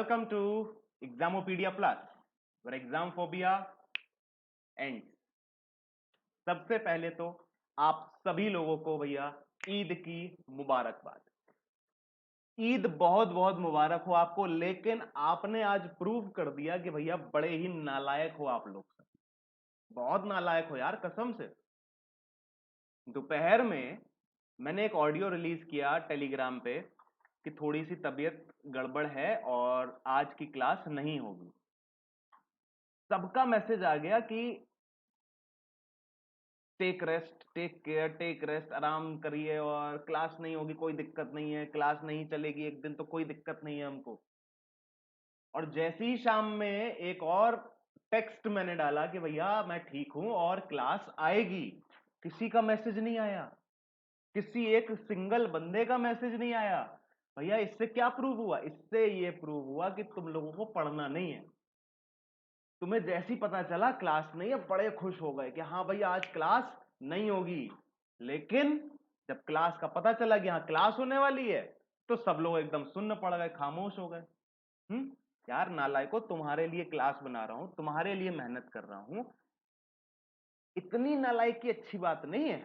welcome to Examopedia Plus, where exam phobia ends. सबसे पहले तो आप सभी लोगों को भैया ईद की मुबारकबाद। ईद बहुत बहुत मुबारक हो आपको। लेकिन आपने आज प्रूव कर दिया कि भैया बड़े ही नालायक हो आप लोग सब, बहुत नालायक हो यार कसम से। दोपहर में मैंने एक ऑडियो रिलीज किया टेलीग्राम पे कि थोड़ी सी तबीयत गड़बड़ है और आज की क्लास नहीं होगी। सबका मैसेज आ गया कि take rest, take care, take rest, आराम करिए और क्लास नहीं होगी कोई दिक्कत नहीं है, क्लास नहीं चलेगी एक दिन तो कोई दिक्कत नहीं है हमको। और जैसे ही शाम में एक और टेक्स्ट मैंने डाला कि भैया मैं ठीक हूं और क्लास आएगी, किसी का मैसेज नहीं आया, किसी एक सिंगल बंदे का मैसेज नहीं आया। भैया इससे क्या प्रूव हुआ? इससे ये प्रूव हुआ कि तुम लोगों को पढ़ना नहीं है। तुम्हें जैसी पता चला क्लास नहीं है, बड़े खुश हो गए कि हाँ भैया आज क्लास नहीं होगी। लेकिन जब क्लास का पता चला कि हाँ क्लास होने वाली है तो सब लोग एकदम सुन्न पड़ गए, खामोश हो गए। यार नालायको, तुम्हारे लिए क्लास बना रहा हूं, तुम्हारे लिए मेहनत कर रहा हूं, इतनी नालायक की अच्छी बात नहीं है।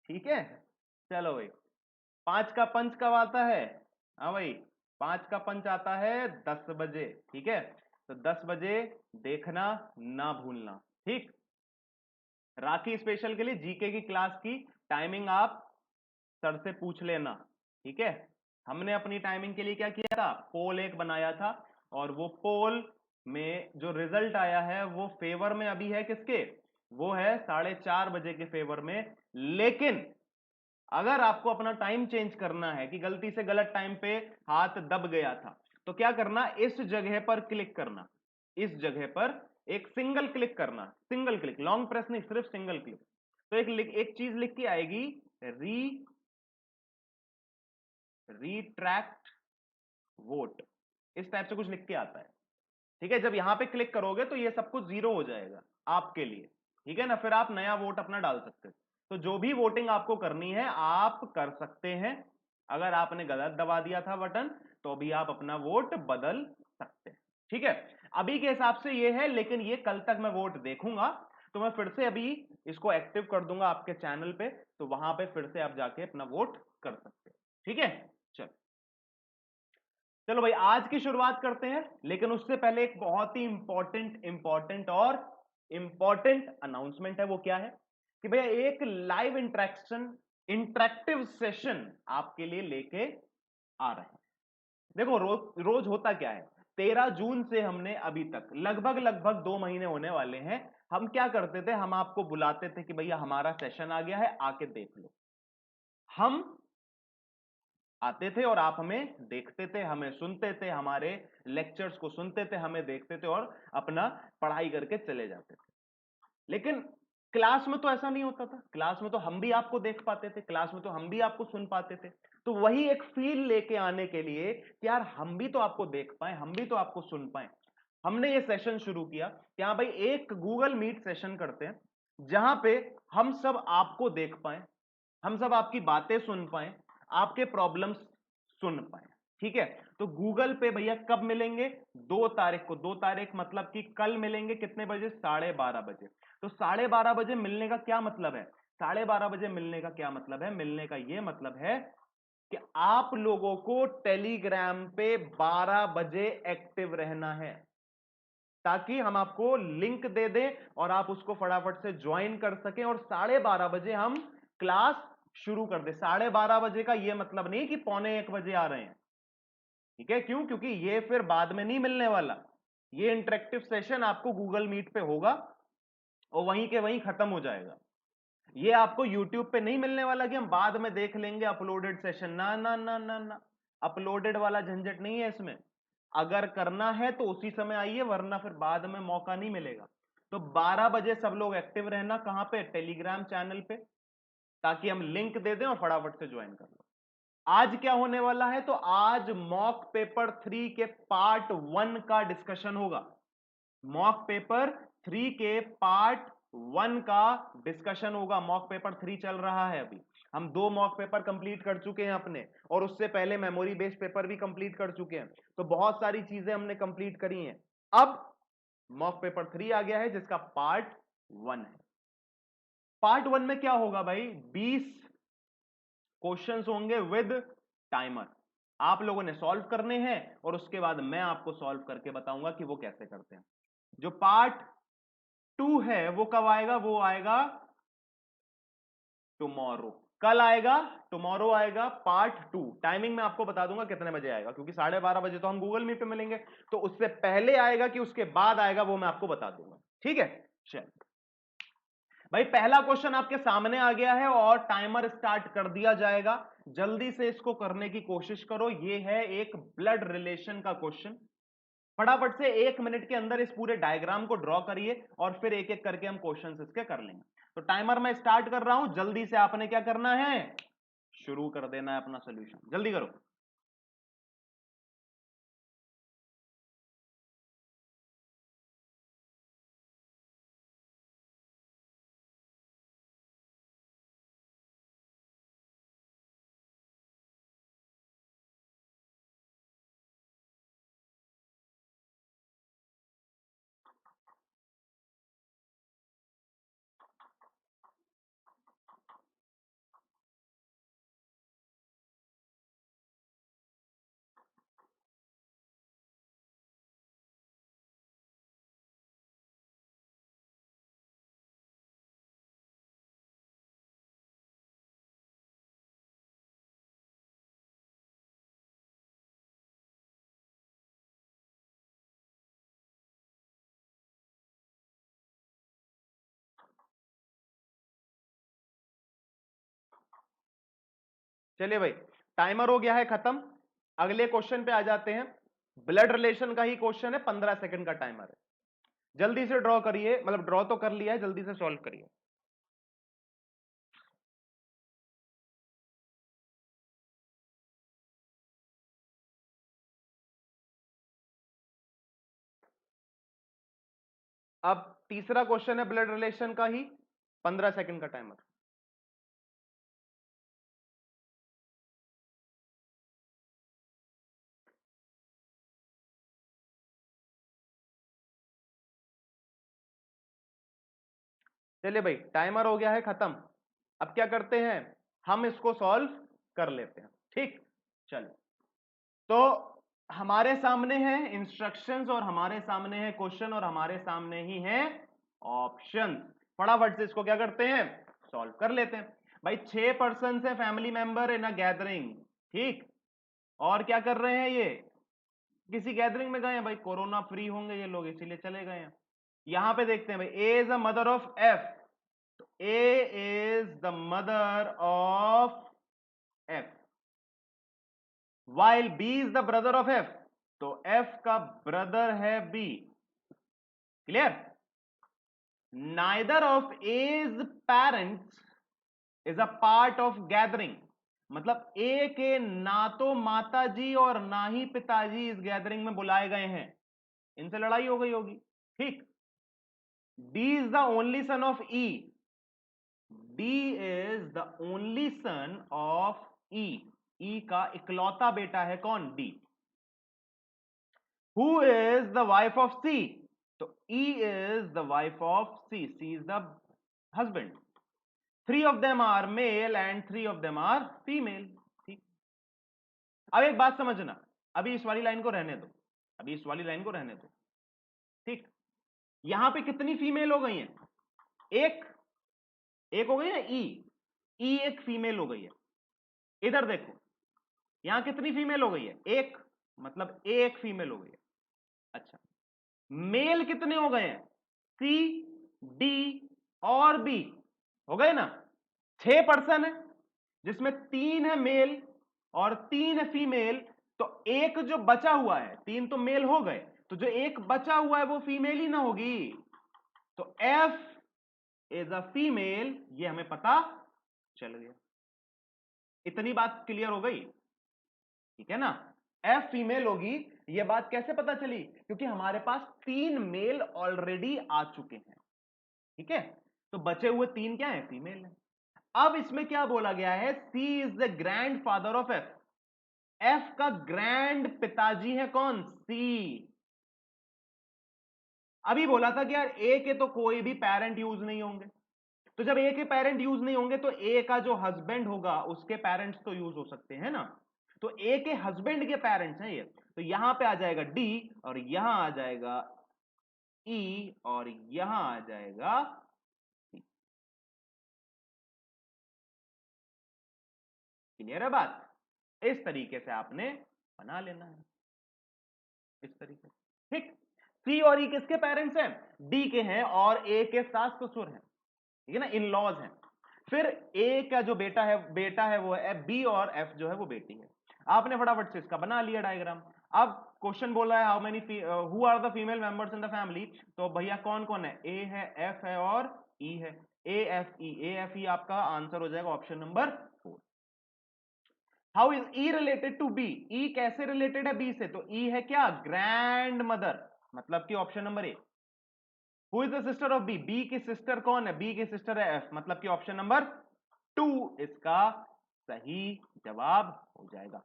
ठीक है, चलो भाई। 5 का पंच कब आता है? हाँ भाई, 5 का पंच आता है 10 बजे। ठीक है, तो 10 बजे देखना ना भूलना। ठीक, राखी स्पेशल के लिए जीके की क्लास की टाइमिंग आप सर से पूछ लेना। ठीक है, हमने अपनी टाइमिंग के लिए क्या किया था, पोल एक बनाया था और वो पोल में जो रिजल्ट आया है वो फेवर में अभी है किसके? वो है 4:30 बजे के फेवर में। लेकिन अगर आपको अपना टाइम चेंज करना है कि गलती से गलत टाइम पे हाथ दब गया था, तो क्या करना, इस जगह पर क्लिक करना, इस जगह पर एक सिंगल क्लिक करना, सिंगल क्लिक, लॉन्ग प्रेस नहीं, सिर्फ सिंगल क्लिक। तो एक चीज लिख के आएगी, रिट्रैक्ट वोट, इस टाइप से कुछ लिख के आता है। ठीक है, जब यहां पे क्लिक करोगे तो ये सब कुछ जीरो हो जाएगा आपके लिए। ठीक है ना, फिर आप नया वोट अपना डाल सकते हो। तो जो भी वोटिंग आपको करनी है आप कर सकते हैं। अगर आपने गलत दबा दिया था बटन तो भी आप अपना वोट बदल सकते हैं। ठीक है, अभी के हिसाब से ये है, लेकिन ये कल तक मैं वोट देखूंगा तो मैं फिर से अभी इसको एक्टिव कर दूंगा आपके चैनल पे, तो वहां पे फिर से आप जाके अपना वोट कर सकते हैं। ठीक है, चलो चलो भाई आज की शुरुआत करते हैं। लेकिन उससे पहले एक बहुत ही इंपॉर्टेंट और इंपॉर्टेंट अनाउंसमेंट है। वो क्या है कि भैया एक लाइव इंटरेक्टिव सेशन आपके लिए लेके आ रहे हैं। देखो रोज रोज होता क्या है, 13 जून से हमने अभी तक लगभग 2 महीने होने वाले हैं, हम क्या करते थे, हम आपको बुलाते थे कि भैया हमारा सेशन आ गया है, आके देख लो। हम आते थे और आप हमें देखते थे, हमें सुनते थे, हमारे लेक्चर्स को सुनते थे, हमें देखते थे और अपना पढ़ाई करके चले जाते थे। लेकिन क्लास में तो ऐसा नहीं होता था, क्लास में तो हम भी आपको देख पाते थे, क्लास में तो हम भी आपको सुन पाते थे। तो वही एक फील लेके आने के लिए कि यार हम भी तो आपको देख पाए, हम भी तो आपको सुन पाए, हमने ये सेशन शुरू किया कि हाँ भाई एक गूगल मीट सेशन करते हैं जहां पे हम सब आपको देख पाए, हम सब आपकी बातें सुन पाए, आपके प्रॉब्लम्स सुन पाए। ठीक है, तो गूगल पे भैया कब मिलेंगे? 2 तारीख को। 2 तारीख मतलब कि कल मिलेंगे, कितने बजे? 12:30 बजे। तो 12:30 बजे मिलने का क्या मतलब है? 12:30 बजे मिलने का क्या मतलब है? मिलने का यह मतलब है कि आप लोगों को टेलीग्राम पे 12 बजे एक्टिव रहना है, ताकि हम आपको लिंक दे दें और आप उसको फटाफट से ज्वाइन कर सकें और 12:30 बजे हम क्लास शुरू कर दें। 12:30 बजे का यह मतलब नहीं कि 12:45 आ रहे हैं। ठीक है, क्यों? क्योंकि ये फिर बाद में नहीं मिलने वाला, ये इंटरेक्टिव सेशन आपको गूगल मीट पे होगा और वहीं के वहीं खत्म हो जाएगा। ये आपको यूट्यूब पे नहीं मिलने वाला कि हम बाद में देख लेंगे अपलोडेड सेशन, ना ना ना ना ना, अपलोडेड वाला झंझट नहीं है इसमें। अगर करना है तो उसी समय आइए, वरना फिर बाद में मौका नहीं मिलेगा। तो 12 बजे सब लोग एक्टिव रहना, कहां पे? टेलीग्राम चैनल पे, ताकि हम लिंक दे दें और फटाफट से ज्वाइन कर लो। आज क्या होने वाला है, तो आज मॉक पेपर 3 के पार्ट 1 का डिस्कशन होगा। मॉक पेपर 3 के पार्ट 1 का डिस्कशन होगा। मॉक पेपर 3 चल रहा है अभी, हम 2 मॉक पेपर कंप्लीट कर चुके हैं अपने, और उससे पहले मेमोरी बेस्ड पेपर भी कंप्लीट कर चुके हैं, तो बहुत सारी चीजें हमने कंप्लीट करी हैं। अब मॉक पेपर 3 आ गया है, जिसका पार्ट 1 है। पार्ट 1 में क्या होगा भाई, 20 क्वेश्चंस होंगे विद टाइमर, आप लोगों ने सॉल्व करने हैं, और उसके बाद मैं आपको सॉल्व करके बताऊंगा कि वो कैसे करते हैं। जो पार्ट 2 है वो कब आएगा, वो आएगा टुमारो, कल आएगा, टुमारो आएगा पार्ट 2। टाइमिंग मैं आपको बता दूंगा कितने बजे आएगा, क्योंकि 12:30 बजे तो हम गूगल मीट पे मिलेंगे, तो उससे पहले आएगा कि उसके बाद आएगा वो मैं आपको बता दूंगा, ठीक है। चल भाई, पहला क्वेश्चन आपके सामने आ गया है और टाइमर स्टार्ट कर दिया जाएगा, जल्दी से इसको करने की कोशिश करो। ये है एक ब्लड रिलेशन का क्वेश्चन, फटाफट से 1 मिनट के अंदर इस पूरे डायग्राम को ड्रॉ करिए, और फिर एक एक करके हम क्वेश्चंस इसके कर लेंगे। तो टाइमर मैं स्टार्ट कर रहा हूं, जल्दी से आपने क्या करना है, शुरू कर देना है अपना सोल्यूशन, जल्दी करो। चलिए भाई, टाइमर हो गया है खत्म, अगले क्वेश्चन पे आ जाते हैं। ब्लड रिलेशन का ही क्वेश्चन है, 15 सेकंड का टाइमर है, जल्दी से ड्रॉ करिए, मतलब ड्रॉ तो कर लिया है, जल्दी से सॉल्व करिए। अब तीसरा क्वेश्चन है ब्लड रिलेशन का ही, 15 सेकंड का टाइमर। चलिए भाई, टाइमर हो गया है खत्म, अब क्या करते हैं, हम इसको सॉल्व कर लेते हैं, ठीक। चलो, तो हमारे सामने है इंस्ट्रक्शंस, और हमारे सामने है क्वेश्चन, और हमारे सामने ही है ऑप्शन। फटाफट से इसको क्या करते हैं, सॉल्व कर लेते हैं। भाई, 6 पर्सन है family member in a gathering, ठीक, और क्या कर रहे हैं, ये किसी गैदरिंग में गए हैं भाई, कोरोना फ्री होंगे ये लोग, इसीलिए चले गए हैं। यहां पे देखते हैं भाई, A is the mother of F, तो A is the mother of F, while B is the brother of F, तो एफ का ब्रदर है B, clear. Neither of A's parents is a part of gathering, मतलब A के ना तो माता जी और ना ही पिताजी इस गैदरिंग में बुलाए गए हैं, इनसे लड़ाई हो गई होगी, ठीक। D is the only son of E, D is the only son of E, E का इकलौता बेटा है कौन, D. Who is the wife of C, तो E is the wife of C, C is the husband. 3 of them are male and 3 of them are female, ठीक। अब एक बात समझना, अभी इस वाली लाइन को रहने दो, अभी इस वाली लाइन को रहने दो, ठीक। यहां पे कितनी फीमेल हो गई हैं, एक, एक हो गई ना, ई एक फीमेल हो गई है। इधर देखो, यहां कितनी फीमेल हो गई है, एक, मतलब ए एक फीमेल हो गई है। अच्छा, मेल कितने हो गए हैं, सी, डी और बी, हो गए ना, 6 पर्सन है, जिसमें 3 है मेल और 3 है फीमेल, तो एक जो बचा हुआ है, 3 तो मेल हो गए, तो जो एक बचा हुआ है वो फीमेल ही ना होगी, तो एफ इज अ फीमेल, ये हमें पता चल गया। इतनी बात क्लियर हो गई, ठीक है ना। एफ फीमेल होगी, ये बात कैसे पता चली, क्योंकि हमारे पास 3 मेल ऑलरेडी आ चुके हैं, ठीक है, तो बचे हुए 3 क्या है, फीमेल है। अब इसमें क्या बोला गया है, C is the grandfather of F. F का ग्रैंड पिताजी है कौन, सी। अभी बोला था कि यार ए के तो कोई भी पेरेंट यूज नहीं होंगे, तो जब ए के पेरेंट यूज नहीं होंगे तो ए का जो हस्बैंड होगा उसके पेरेंट्स तो यूज हो सकते हैं ना। तो ए के हस्बैंड के पेरेंट्स हैं ये, तो यहां पे आ जाएगा डी, और यहां आ जाएगा ई, और यहां आ जाएगा सी। क्लियर है बात? इस तरीके से आपने बना लेना है, इस तरीके से, ठीक। सी और ई किसके पेरेंट्स हैं, डी के हैं, और ए के सास ससुर हैं, ठीक है ना, इन लॉज हैं। फिर ए का जो बेटा है वो है बी, और एफ जो है वो बेटी है। आपने फटाफट से इसका बना लिया डायग्राम। अब क्वेश्चन बोला है how many who are the female members in the family, तो भैया कौन कौन है, ए है, एफ है, और ई है। ए एफ ई आपका आंसर हो जाएगा option number 4। How is E related to B, E कैसे रिलेटेड है बी से, तो ई है क्या, ग्रैंड मदर, मतलब कि option number A. Who is the sister of B, B की सिस्टर कौन है, बी की सिस्टर है एफ, मतलब कि ऑप्शन नंबर 2 इसका सही जवाब हो जाएगा।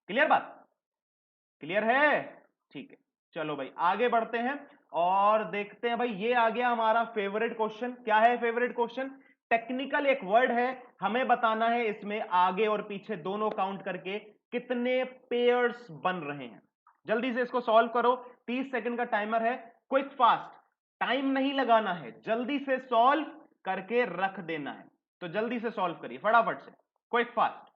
क्लियर बात, क्लियर है, ठीक है। चलो भाई आगे बढ़ते हैं और देखते हैं भाई, ये आ गया हमारा फेवरेट क्वेश्चन। क्या है फेवरेट क्वेश्चन, टेक्निकल एक वर्ड है, हमें बताना है इसमें आगे और पीछे दोनों काउंट करके कितने पेयर्स बन रहे हैं। जल्दी से इसको सॉल्व करो, 30 सेकंड का टाइमर है, क्विक फास्ट, टाइम नहीं लगाना है, जल्दी से सॉल्व करके रख देना है। तो जल्दी से सॉल्व करिए फटाफट से, क्विक फास्ट।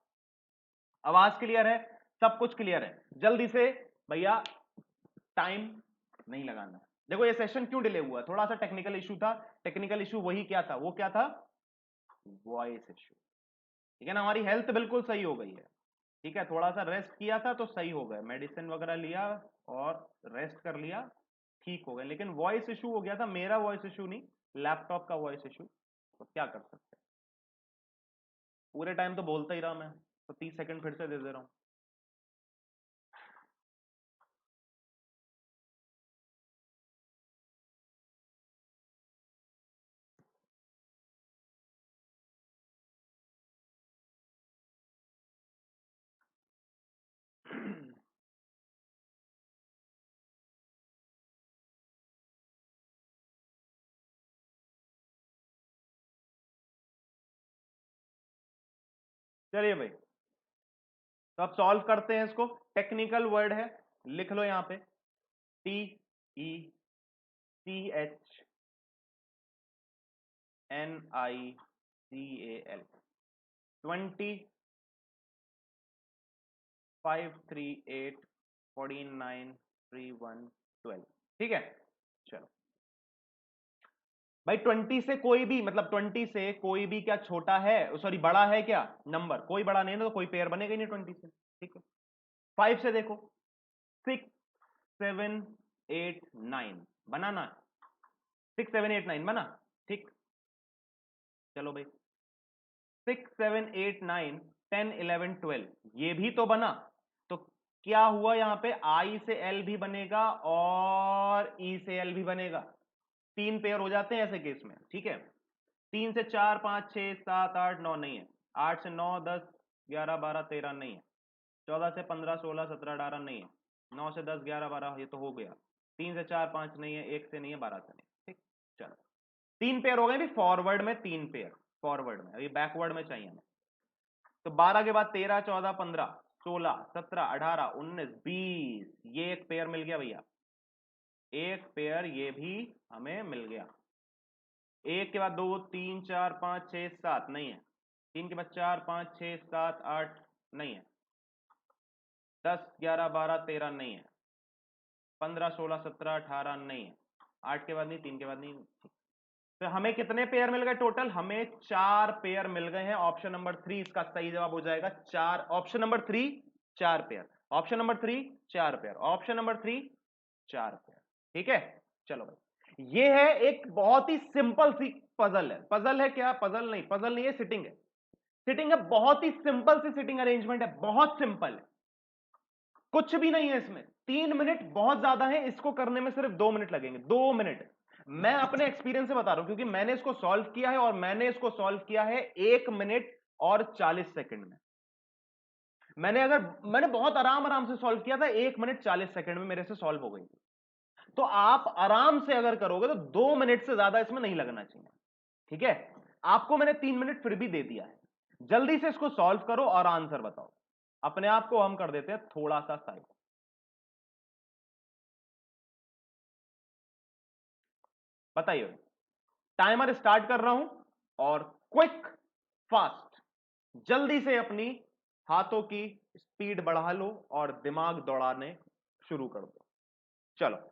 आवाज क्लियर है, सब कुछ क्लियर है, जल्दी से भैया, टाइम नहीं लगाना। देखो ये सेशन क्यों डिले हुआ, थोड़ा सा टेक्निकल इशू था। टेक्निकल इशू वही क्या था, वो क्या था, वॉइस इशू, ठीक है ना। हमारी हेल्थ बिल्कुल सही हो गई है, ठीक है, थोड़ा सा रेस्ट किया था तो सही हो गया, मेडिसिन वगैरह लिया और रेस्ट कर लिया, ठीक हो गए, लेकिन वॉइस इशू हो गया था, मेरा वॉइस इशू नहीं, लैपटॉप का वॉइस इशू। तो क्या कर सकते हैं, पूरे टाइम तो बोलता ही रहा मैं, तो 30 सेकंड फिर से दे दे रहा हूं। चलिए भाई, तो अब सॉल्व करते हैं इसको। टेक्निकल वर्ड है, लिख लो यहां पे, TECHNICAL, 20, 5, 3, 8, 49, 3, 1, 12, ठीक है। चलो भाई, 20 से कोई भी, मतलब 20 से कोई भी क्या छोटा है, सॉरी बड़ा है क्या नंबर, कोई बड़ा नहीं है, तो कोई पेयर बनेगा ही नहीं 20 से, ठीक है। 5 से देखो, 6, 7, 8, 9 बनाना, 6, 7, 8, 9 बना, ठीक। चलो भाई, 6, 7, 8, 9, 10, 11, 12 ये भी तो बना। तो क्या हुआ यहां पे, आई से एल भी बनेगा और ई से एल भी बनेगा, 3 पेयर हो जाते हैं ऐसे केस में, ठीक है। 3 से 4, 5, 6, 7, 8, 9 नहीं है, 8 से 9, 10, 11, 12, 13 नहीं है, 14 से 15, 16, 17, 18 नहीं है, 9 से 10, 11, 12 ये तो हो गया, 3 से 4, 5 नहीं है, 1 से नहीं है, 12 से नहीं, ठीक। चलो 3 पेयर हो गए भी, फॉरवर्ड में 3 पेयर, फॉरवर्ड में, अभी बैकवर्ड में चाहिए हमें। तो 12 के बाद 13, 14, 15, 16, 17, 18, 19, 20, ये एक पेयर मिल गया भैया, एक पेयर ये भी हमें मिल गया। एक के बाद 2, 3, 4, 5, 6, 7 नहीं है, 3 के बाद 4, 5, 6, 7, 8 नहीं है, 10, 11, 12, 13 नहीं है, 15, 16, 17, 18 नहीं है, 8 के बाद नहीं, 3 के बाद नहीं। तो हमें कितने पेयर मिल गए टोटल, हमें 4 पेयर मिल गए हैं, ऑप्शन नंबर 3 इसका सही जवाब हो जाएगा, 4, option number 3 4 pair, option number 3 4 pair, option number 3 4 pair, ठीक है। चलो भाई, ये है एक बहुत ही सिंपल सी पजल है, पजल है क्या, पजल नहीं है, सिटिंग है, सिटिंग है, बहुत ही सिंपल सी सिटिंग अरेंजमेंट है, बहुत सिंपल है, कुछ भी नहीं है इसमें, 3 मिनट बहुत ज्यादा है, इसको करने में सिर्फ 2 मिनट लगेंगे, 2 मिनट। मैं अपने एक्सपीरियंस से बता रहा हूं, क्योंकि मैंने इसको सॉल्व किया है और मैंने इसको सॉल्व किया है 1 मिनट और 40 सेकंड में। मैंने बहुत आराम आराम से सॉल्व किया था, 1 मिनट 40 सेकंड में मेरे से सॉल्व हो गई थी। तो आप आराम से अगर करोगे तो 2 मिनट से ज्यादा इसमें नहीं लगना चाहिए। ठीक है, आपको मैंने 3 मिनट फिर भी दे दिया है। जल्दी से इसको सॉल्व करो और आंसर बताओ। अपने आप को हम कर देते हैं थोड़ा सा साइड। बताइए, टाइमर स्टार्ट कर रहा हूं और क्विक फास्ट जल्दी से अपनी हाथों की स्पीड बढ़ा लो और दिमाग दौड़ाने शुरू कर दो। चलो।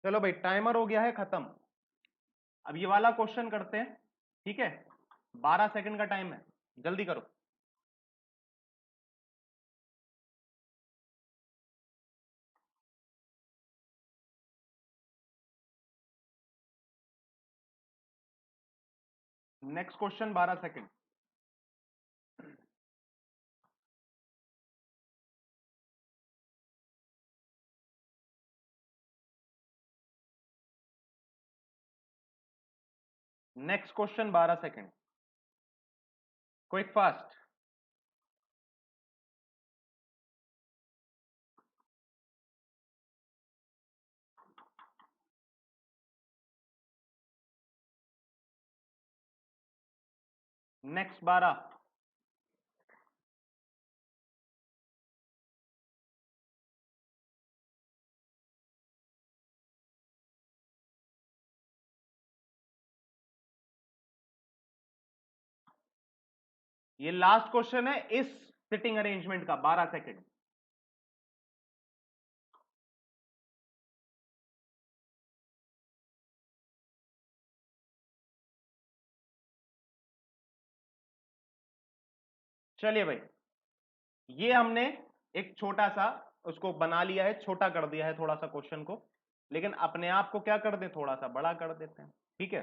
चलो भाई, टाइमर हो गया है खत्म। अब ये वाला क्वेश्चन करते हैं। ठीक है, 12 सेकंड का टाइम है, जल्दी करो। Next question 12 second. Next question 12 second. Quick fast. Next 12। ये लास्ट क्वेश्चन है इस सिटिंग अरेंजमेंट का, 12 सेकंड। चलिए भाई, ये हमने एक छोटा सा उसको बना लिया है, छोटा कर दिया है थोड़ा सा क्वेश्चन को, लेकिन अपने आप को क्या कर दे, थोड़ा सा बड़ा कर देते हैं। ठीक है,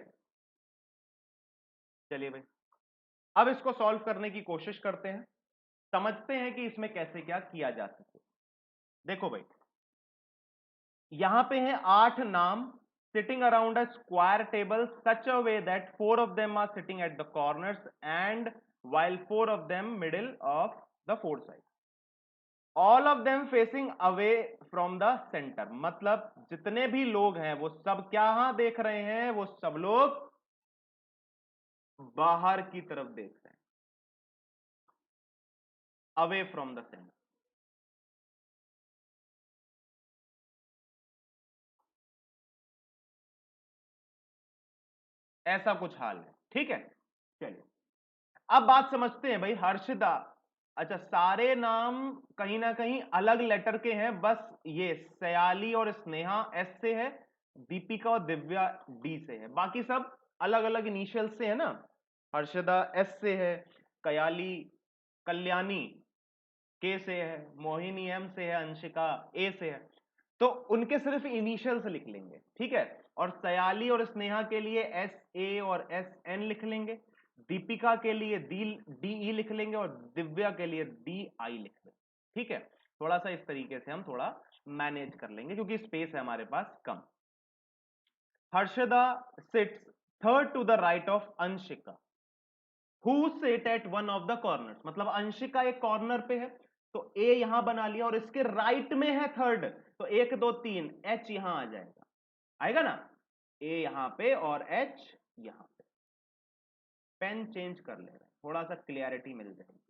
चलिए भाई, अब इसको सॉल्व करने की कोशिश करते हैं, समझते हैं कि इसमें कैसे क्या किया जा सके। देखो भाई, यहां पे है 8 नाम sitting around a square table such a way that 4 of them are sitting at the corners and while 4 of them middle of the four sides, all of them facing away from the center। मतलब जितने भी लोग हैं वो सब क्या देख रहे हैं, वो सब लोग बाहर की तरफ देख रहे हैं, अवे फ्रॉम द सेंटर। ऐसा कुछ हाल है। ठीक है, चलिए अब बात समझते हैं भाई। हर्षदा, अच्छा सारे नाम कहीं ना कहीं अलग लेटर के हैं, बस ये सयाली और स्नेहा एस से है, दीपिका और दिव्या डी से है, बाकी सब अलग अलग इनिशियल से है ना। हर्षदा एस से है, कयाली कल्याणी के से है, मोहिनी एम से है, अंशिका ए से है, तो उनके सिर्फ इनिशियल्स लिख लेंगे। ठीक है, और सयाली और स्नेहा के लिए एस ए और एस एन लिख लेंगे, दीपिका के लिए डी डी ई लिख लेंगे, और दिव्या के लिए डी आई लिख लेंगे। ठीक है, थोड़ा सा इस तरीके से हम थोड़ा मैनेज कर लेंगे क्योंकि स्पेस है हमारे पास कम। Harshada sits third to the right of Anshika who sit at one of the corners. मतलब अंशिका एक कॉर्नर पे है तो ए यहां बना लिया, और इसके राइट में है थर्ड, तो 1 2 3 एच यहां आ जाएगा, आएगा ना, ए यहां पे और एच यहां पे। पेन चेंज कर ले रहे हैं, थोड़ा सा क्लियरिटी मिल जाएगी।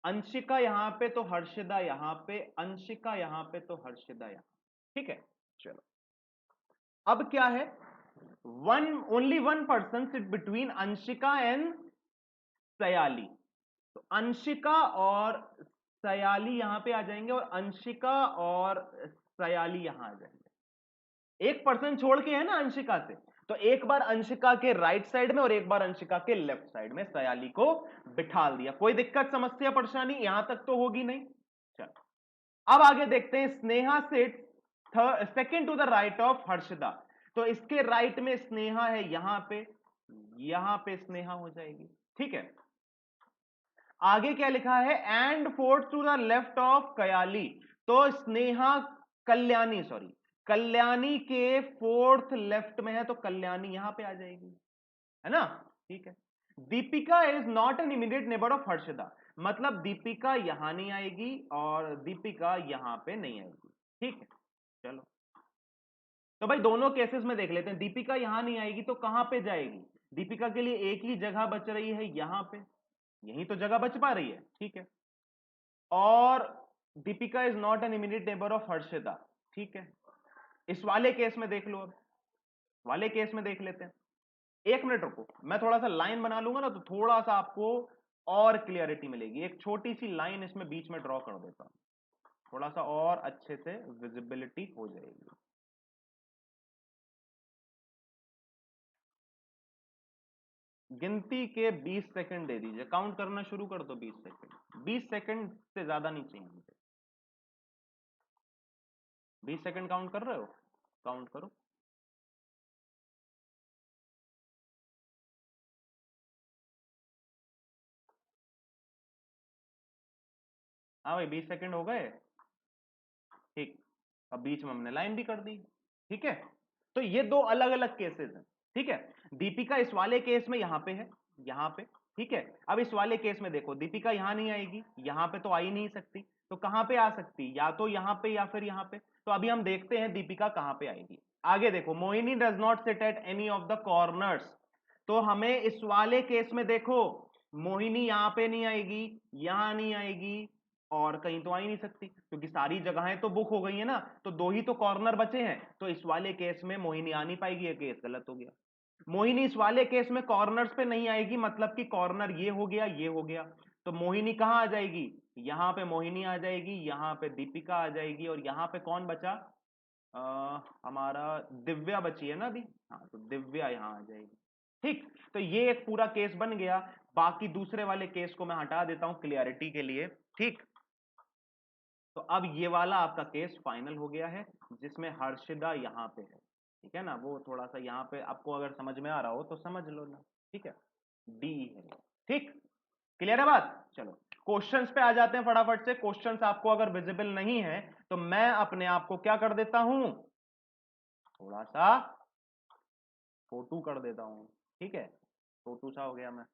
अंशिका यहां पे तो हर्षदा यहां पे, अंशिका यहां पे तो हर्षदा यहां। ठीक है, चलो अब क्या है, only one person sit between Anshika and Sayali, तो अंशिका और सयाली यहां पे आ जाएंगे, और अंशिका और सयाली यहां आ जाएंगे। एक पर्सन छोड़ के है ना अंशिका से, तो एक बार अंशिका के राइट साइड में और एक बार अंशिका के लेफ्ट साइड में सयाली को बिठा दिया। कोई दिक्कत समस्या परेशानी यहां तक तो होगी नहीं। चलो अब आगे देखते हैं। Sneha sit second to the right of Harshada, तो इसके राइट में स्नेहा है, यहां पे स्नेहा हो जाएगी। ठीक है, आगे क्या लिखा है, and fourth to the left of Kayali, तो स्नेहा कल्याणी, सॉरी कल्याणी के फोर्थ लेफ्ट में है, तो कल्याणी यहां पे आ जाएगी, है ना। ठीक है, Deepika is not an immediate neighbour of Harshada, मतलब दीपिका यहां नहीं आएगी और दीपिका यहां पे नहीं आएगी। ठीक है, चलो तो भाई दोनों केसेस में देख लेते हैं। दीपिका यहां नहीं आएगी तो कहां पे जाएगी, दीपिका के लिए एक ही जगह बच रही है यहां पे, यही तो जगह बच पा रही है। ठीक है, और Deepika is not an immediate neighbour of Harshita. ठीक है, इस वाले केस में देख लो, अब वाले केस में देख लेते हैं। एक मिनट रुको, मैं थोड़ा सा लाइन बना लूंगा ना तो थोड़ा सा आपको और क्लियरिटी मिलेगी। एक छोटी सी लाइन इसमें बीच में ड्रॉ कर देता हूं, थोड़ा सा और अच्छे से विजिबिलिटी हो जाएगी। गिनती के 20 सेकंड दे दीजिए, काउंट करना शुरू कर दो। 20 सेकंड, 20 सेकंड से ज्यादा नहीं चाहिए मुझे। 20 सेकंड काउंट कर रहे हो, काउंट करो। हाँ भाई 20 सेकंड हो गए। ठीक, अब बीच में हमने लाइन भी कर दी। ठीक है, तो ये दो अलग अलग केसेस हैं। ठीक है, दीपिका इस वाले केस में यहां पे है, यहां पे, ठीक है। अब इस वाले केस में देखो, दीपिका यहां नहीं आएगी, यहां पे तो आ ही नहीं सकती, तो कहां पे आ सकती, या तो यहां पे या फिर यहां पे। तो अभी हम देखते हैं दीपिका कहां पे आएगी। आगे देखो, Mohini does not sit at any of the corners, तो हमें इस वाले केस में देखो, मोहिनी यहां पे नहीं आएगी, यहां नहीं आएगी, और कहीं तो आ ही नहीं सकती, क्योंकि सारी जगहें तो बुक हो गई है ना, तो दो ही तो कॉर्नर बचे हैं, तो इस वाले केस में मोहिनी आ नहीं पाएगी, ये केस गलत हो गया। मोहिनी इस वाले केस में कॉर्नर्स पे नहीं आएगी, मतलब कि कॉर्नर ये हो गया, ये हो गया, तो मोहिनी कहां आ जाएगी, यहां पे मोहिनी आ जाएगी, यहां पे दीपिका आ जाएगी, और यहां पे कौन बचा, हमारा दिव्या बची है ना अभी, हाँ, तो दिव्या यहां आ जाएगी। ठीक, तो ये एक पूरा केस बन गया। बाकी दूसरे वाले केस को मैं हटा देता हूं क्लियरिटी के लिए। ठीक, तो अब ये वाला आपका केस फाइनल हो गया है, जिसमें हर्षिदा यहां पे है, ठीक है ना। वो थोड़ा सा यहां पे आपको अगर समझ में आ रहा हो तो समझ लो ना, ठीक है, डी है। ठीक, क्लियर है बात। चलो क्वेश्चंस पे आ जाते हैं फटाफट से। क्वेश्चंस आपको अगर विजिबल नहीं है तो मैं अपने आप को क्या कर देता हूं, थोड़ा सा फोटो कर देता हूं, ठीक है, फोटो सा हो गया मैं।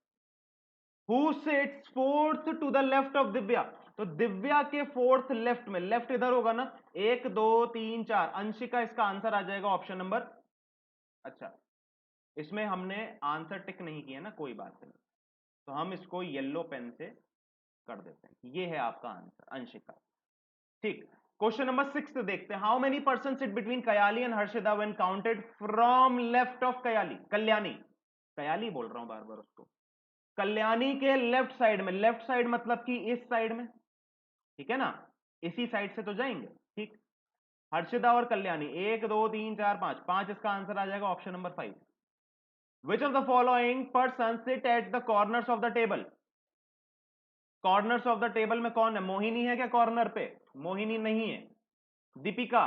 Who sits fourth to the left of Divya, तो दिव्या के फोर्थ लेफ्ट में, लेफ्ट इधर होगा ना, 1 2 3 4, अंशिका इसका आंसर आ जाएगा ऑप्शन नंबर। अच्छा, इसमें हमने आंसर टिक नहीं किया ना, कोई बात नहीं, तो हम इसको येलो पेन से कर देते हैं। ये है आपका आंसर, अंशिका। ठीक, क्वेश्चन नंबर 6 देखते हैं। How many person sit between Kayali and Harshida when counted from left of Kayali, Kalyani, Kayali बोल रहा हूं बार बार उसको, कल्याणी के लेफ्ट साइड में, लेफ्ट साइड मतलब कि इस साइड में, ठीक है ना, इसी साइड से तो जाएंगे। ठीक, हर्षिदा और कल्याणी, 1 2 3 4 5, 5 इसका आंसर आ जाएगा option number 5। Which of the following person sit at the corners of the table, corners of the table में कौन है, मोहिनी है क्या कॉर्नर पे, मोहिनी नहीं है, दीपिका,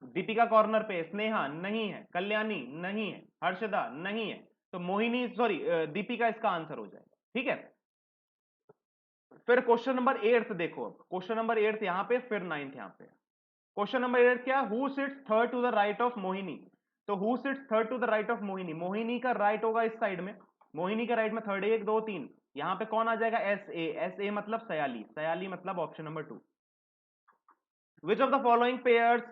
दीपिका कॉर्नर पे, स्नेहा नहीं है, कल्याणी नहीं है, हर्षदा नहीं है, तो मोहिनी, सॉरी, दीपिका इसका आंसर हो जाएगा। ठीक है, फिर क्वेश्चन नंबर 8 देखो, अब क्वेश्चन नंबर 8 यहां पे, फिर 9 यहां पे। क्वेश्चन नंबर 8 क्या, who sits third to the right of Mohini, तो who sits third to the right of Mohini, Mohini का राइट होगा इस साइड में, मोहिनी का राइट में थर्ड, 1 2 3, यहां पे कौन आ जाएगा, एस ए, एस ए मतलब सयाली, सयाली मतलब option number 2। Which of the following pairs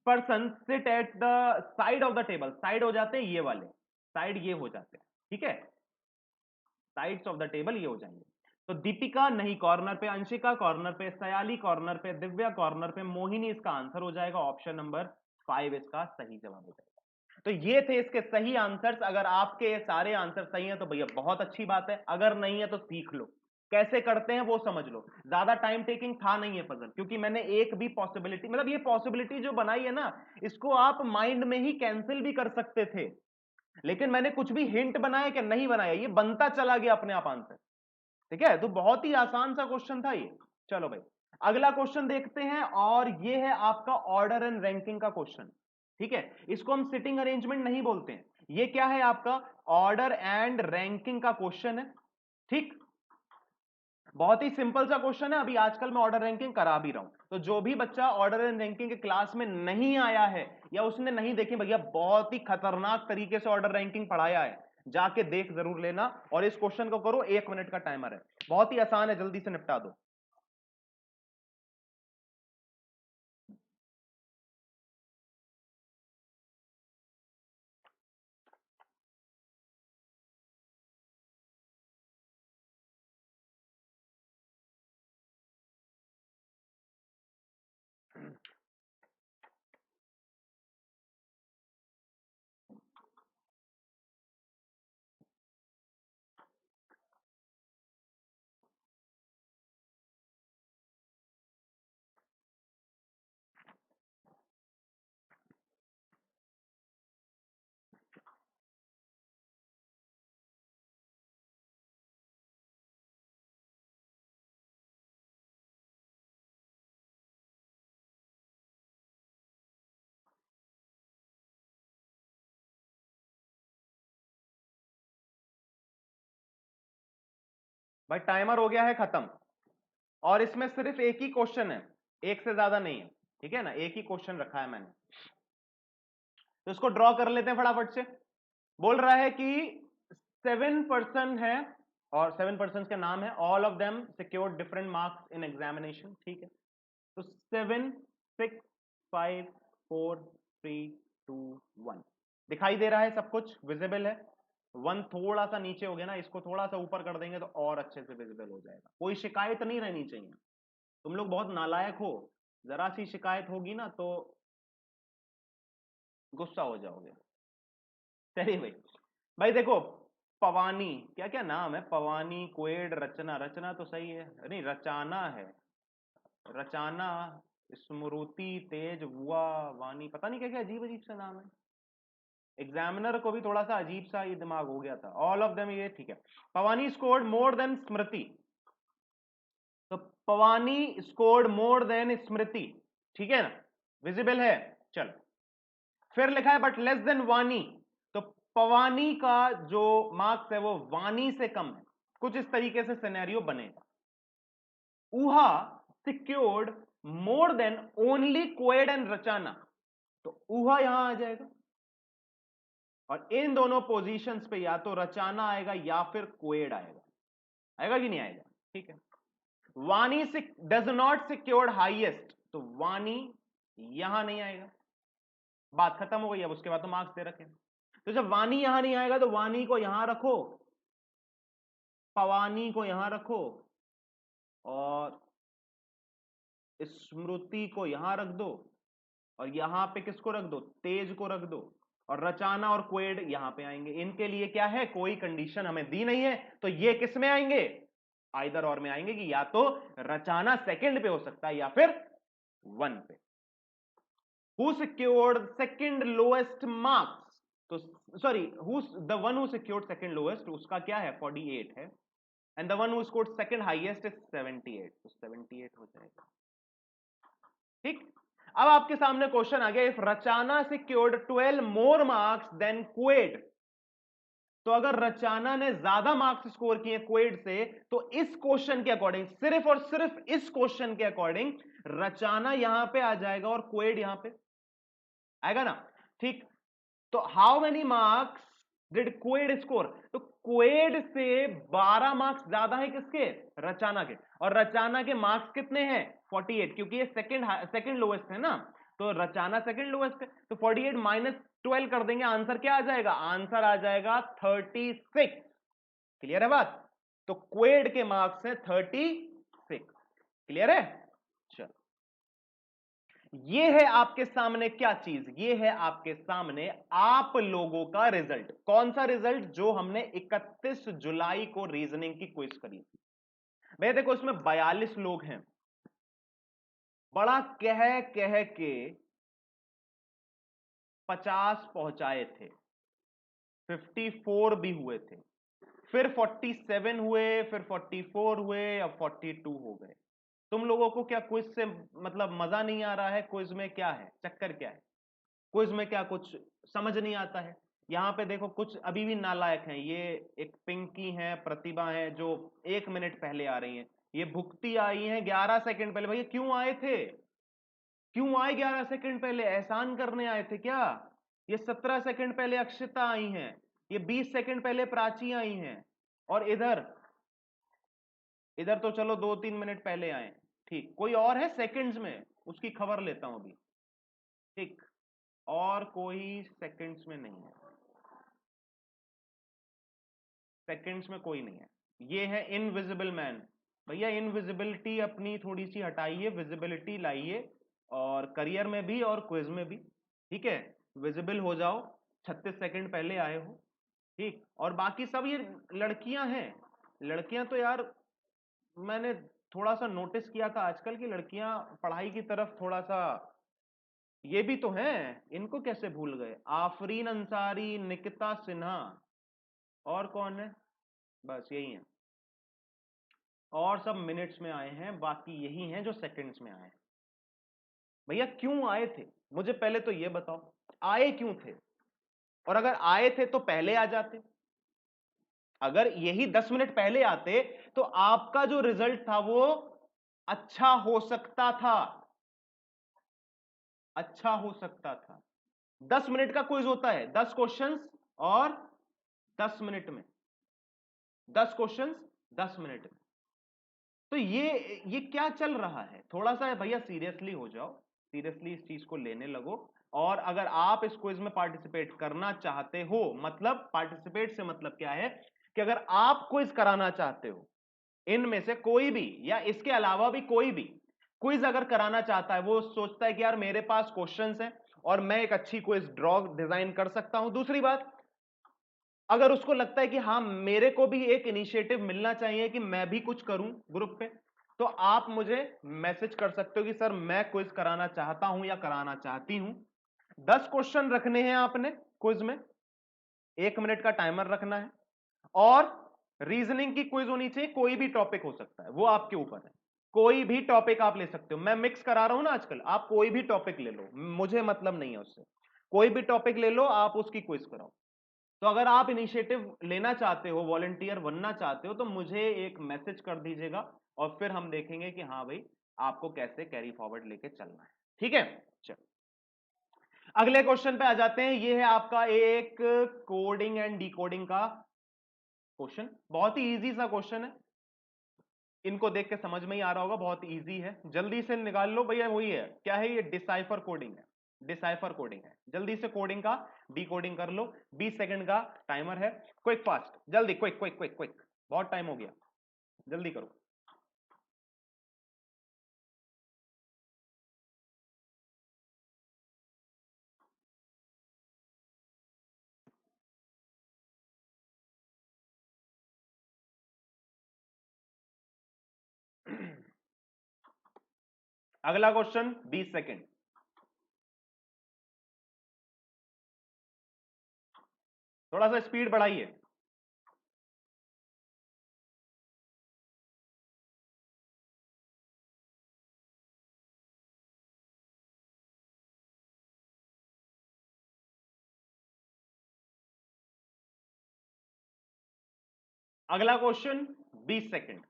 person sit at the side of the table, side हो जाते हैं ये वाले, साइड ये हो जाते हैं, ठीक है, साइड्स ऑफ द टेबल ये हो जाएंगे। तो दीपिका नहीं कॉर्नर पे, अंशिका कॉर्नर पे, सयाली कॉर्नर पे, दिव्या कॉर्नर पे, मोहिनी इसका आंसर हो जाएगा, ऑप्शन नंबर 5 इसका सही जवाब हो जाएगा। तो ये थे इसके सही आंसर्स। अगर आपके सारे आंसर सही हैं तो भैया बहुत अच्छी बात है, अगर नहीं है तो सीख लो कैसे करते हैं वो समझ लो। ज्यादा टाइम टेकिंग था नहीं है पजल, क्योंकि मैंने एक भी पॉसिबिलिटी, मतलब ये पॉसिबिलिटी जो बनाई है ना, इसको आप माइंड में ही कैंसिल भी कर सकते थे, लेकिन मैंने कुछ भी हिंट बनाया क्या, नहीं बनाया, ये बनता चला गया अपने आप आंसर। ठीक है, तो बहुत ही आसान सा क्वेश्चन था ये। चलो भाई, अगला क्वेश्चन देखते हैं, और ये है आपका ऑर्डर एंड रैंकिंग का क्वेश्चन। ठीक है, इसको हम सिटिंग अरेंजमेंट नहीं बोलते हैं, ये क्या है आपका ऑर्डर एंड रैंकिंग का क्वेश्चन है। ठीक, बहुत ही सिंपल सा क्वेश्चन है। अभी आजकल मैं ऑर्डर रैंकिंग करा भी रहा हूं, तो जो भी बच्चा ऑर्डर एंड रैंकिंग के क्लास में नहीं आया है, या उसने नहीं देखी, भैया बहुत ही खतरनाक तरीके से ऑर्डर रैंकिंग पढ़ाया है, जाके देख जरूर लेना, और इस क्वेश्चन को करो, 1 मिनट का टाइमर है, बहुत ही आसान है, जल्दी से निपटा दो। भाई टाइमर हो गया है खत्म, और इसमें सिर्फ एक ही क्वेश्चन है, एक से ज्यादा नहीं है, ठीक है ना, एक ही क्वेश्चन रखा है मैंने, तो इसको ड्रॉ कर लेते हैं फटाफट से। बोल रहा है कि 7% है और 7% का नाम है all of them secured different marks in examination, ठीक है। तो 7 6 5 4 3 2 1 दिखाई दे रहा है, सब कुछ विजिबल है। 1 थोड़ा सा नीचे हो गया ना, इसको थोड़ा सा ऊपर कर देंगे तो और अच्छे से विजिबल हो जाएगा। कोई शिकायत नहीं रहनी चाहिए, तुम लोग बहुत नालायक हो, जरा सी शिकायत होगी ना तो गुस्सा हो जाओगे। चलिए भाई, भाई देखो, पवानी, क्या क्या नाम है, पवानी, क्वेड, रचना, रचना तो सही है, नहीं रचाना है, रचाना, स्मृति, तेज, हुआ, वाणी, पता नहीं क्या क्या अजीब अजीब से नाम है। एग्जामिनर को भी थोड़ा सा अजीब सा ये दिमाग हो गया था। ऑल ऑफ देम ये ठीक है। पवानी स्कोर्ड मोर देन स्मृति, तो पवानी स्कोर्ड मोर देन स्मृति, ठीक है ना, विजिबल है। चल, फिर लिखा है बट लेस देन वानी, तो पवानी का जो मार्क्स है वो वानी से कम है। कुछ इस तरीके से सिनेरियो बनेगा। Ooha secured more than only Quaid and Rachana, तो ऊहा यहां आ जाएगा और इन दोनों पोजीशंस पे या तो रचाना आएगा या फिर क्वेड आएगा। आएगा कि नहीं आएगा? ठीक है। वानी डज नॉट सिक्योर्ड हाईएस्ट, तो वानी यहां नहीं आएगा। बात खत्म हो गई। अब उसके बाद तो मार्क्स दे रखे। तो जब वानी यहां नहीं आएगा तो वानी को यहां रखो, पवानी को यहां रखो और स्मृति को यहां रख दो और यहां पे किसको रख दो? तेज को रख दो। और रचाना और क्वेड यहां पे आएंगे। इनके लिए क्या है, कोई कंडीशन हमें दी नहीं है, तो ये किस में आएंगे? आइदर और में आएंगे कि या तो रचाना सेकंड पे हो सकता है या फिर 1 पे। Who secured second lowest marks, तो sorry, who the one who secured second lowest, उसका क्या है? 48 है। And the one who scored second highest is 78, तो 78 हो जाएगा। ठीक। अब आपके सामने क्वेश्चन आ गया, if Rachana secured 12 more marks than Quaid, तो अगर रचाना ने ज्यादा मार्क्स स्कोर किए क्वेड से, तो इस क्वेश्चन के अकॉर्डिंग, सिर्फ और सिर्फ इस क्वेश्चन के अकॉर्डिंग, रचाना यहां पे आ जाएगा और क्वेड यहां पे आएगा ना। ठीक। तो how many marks did Quad score, तो क्वेड से 12 मार्क्स ज्यादा है किसके? रचाना के। और रचाना के मार्क्स कितने हैं? 48, क्योंकि ये सेकंड लोएस्ट है ना, तो रचाना सेकंड लोएस्ट है, तो 48 माइनस 12 कर देंगे, आंसर क्या आ जाएगा? आंसर आ जाएगा 36। क्लियर है बात? तो क्वेड के मार्क्स है 36। क्लियर है? चलो, ये है आपके सामने क्या चीज? ये है आपके सामने आप लोगों का रिजल्ट। कौन सा रिजल्ट? जो हमने 31 जुलाई को रीजनिंग की क्विज करी थी। भैया देखो, इसमें 42 लोग हैं। बड़ा कह कह के 50 पहुंचाए थे, 54 भी हुए थे, फिर 47 हुए, फिर 44 हुए, अब 42 हो गए। तुम लोगों को क्या क्विज से मतलब मजा नहीं आ रहा है? क्विज में क्या है, चक्कर क्या है? क्विज में क्या कुछ समझ नहीं आता है? यहाँ पे देखो, कुछ अभी भी नालायक हैं। ये एक पिंकी है, प्रतिभा है, जो 1 मिनट पहले आ रही हैं। ये भुक्ति आई है 11 सेकंड पहले। भैया क्यों आए थे? क्यों आए 11 सेकंड पहले? एहसान करने आए थे क्या? ये 17 सेकंड पहले अक्षिता आई हैं। ये 20 सेकंड पहले प्राची आई हैं। और इधर इधर तो चलो 2-3 मिनट पहले आए। ठीक, कोई और है सेकंड्स में? उसकी खबर लेता हूं अभी। ठीक, और कोई सेकंड्स में नहीं है, सेकंड्स में कोई नहीं है। ये है इनविजिबल मैन। भैया इनविजिबिलिटी अपनी थोड़ी सी हटाइए, विजिबिलिटी लाइए, और करियर में भी और क्विज में भी। ठीक है, विजिबल हो जाओ। 36 सेकंड पहले आए हो। ठीक, और बाकी सब ये लड़कियां हैं। लड़कियां तो यार, मैंने थोड़ा सा नोटिस किया था आजकल की लड़कियां पढ़ाई की तरफ थोड़ा सा, ये भी तो हैं, इनको कैसे भूल गए? आफरीन अंसारी, निकिता सिन्हा, और कौन है? बस यही है। और सब मिनट्स में आए हैं, बाकी यही हैं जो सेकंड्स में आए हैं। भैया क्यों आए थे, मुझे पहले तो ये बताओ, आए क्यों थे? और अगर आए थे तो पहले आ जाते। अगर यही 10 मिनट पहले आते तो आपका जो रिजल्ट था वो अच्छा हो सकता था, अच्छा हो सकता था। 10 मिनट का क्विज होता है, 10 क्वेश्चंस और 10 मिनट में। 10 क्वेश्चंस 10 मिनट में। तो ये क्या चल रहा है? थोड़ा सा भैया सीरियसली हो जाओ, सीरियसली इस चीज को लेने लगो। और अगर आप इस क्विज में पार्टिसिपेट करना चाहते हो, मतलब पार्टिसिपेट से मतलब क्या है कि अगर आप क्विज कराना चाहते हो, इनमें से कोई भी या इसके अलावा भी कोई भी क्विज अगर कराना चाहता है, वो सोचता है कि यार मेरे पास क्वेश्चंस हैं और मैं एक अच्छी क्विज ड्रॉ डिजाइन कर सकता हूं। दूसरी बात, अगर उसको लगता है कि हाँ मेरे को भी एक इनिशिएटिव मिलना चाहिए कि मैं भी कुछ करूं ग्रुप पे, तो आप मुझे मैसेज कर सकते हो कि सर मैं क्विज कराना चाहता हूं या कराना चाहती हूं। 10 क्वेश्चन रखने हैं आपने क्विज में, 1 मिनट का टाइमर रखना है, और रीजनिंग की क्विज होनी चाहिए। कोई भी टॉपिक हो सकता है, वो आपके ऊपर है। कोई भी टॉपिक आप ले सकते हो, मैं मिक्स करा रहा हूं ना आजकल, आप कोई भी टॉपिक ले लो, मुझे मतलब नहीं है उससे। कोई भी टॉपिक ले लो, आप उसकी क्विज कराओ। तो अगर आप इनिशिएटिव लेना चाहते हो, वॉलंटियर बनना चाहते हो, तो मुझे एक मैसेज कर दीजिएगा और फिर हम देखेंगे कि हाँ भाई आपको कैसे कैरी फॉरवर्ड लेके चलना है। ठीक है, चलो अगले क्वेश्चन पे आ जाते हैं। ये है आपका एक कोडिंग एंड डिकोडिंग का क्वेश्चन। बहुत ही इजी सा क्वेश्चन है, इनको देख के समझ में ही आ रहा होगा, बहुत इजी है, जल्दी से निकाल लो भैया। वही है, क्या है ये? डिसाइफर कोडिंग है, डिसाइफर कोडिंग है। जल्दी से कोडिंग का डिकोडिंग कर लो, 20 सेकंड का टाइमर है। क्विक फास्ट, जल्दी, क्विक क्विक क्विक क्विक, बहुत टाइम हो गया, जल्दी करो। अगला क्वेश्चन 20 सेकंड। थोड़ा सा स्पीड बढ़ाइए। अगला क्वेश्चन 20 सेकंड।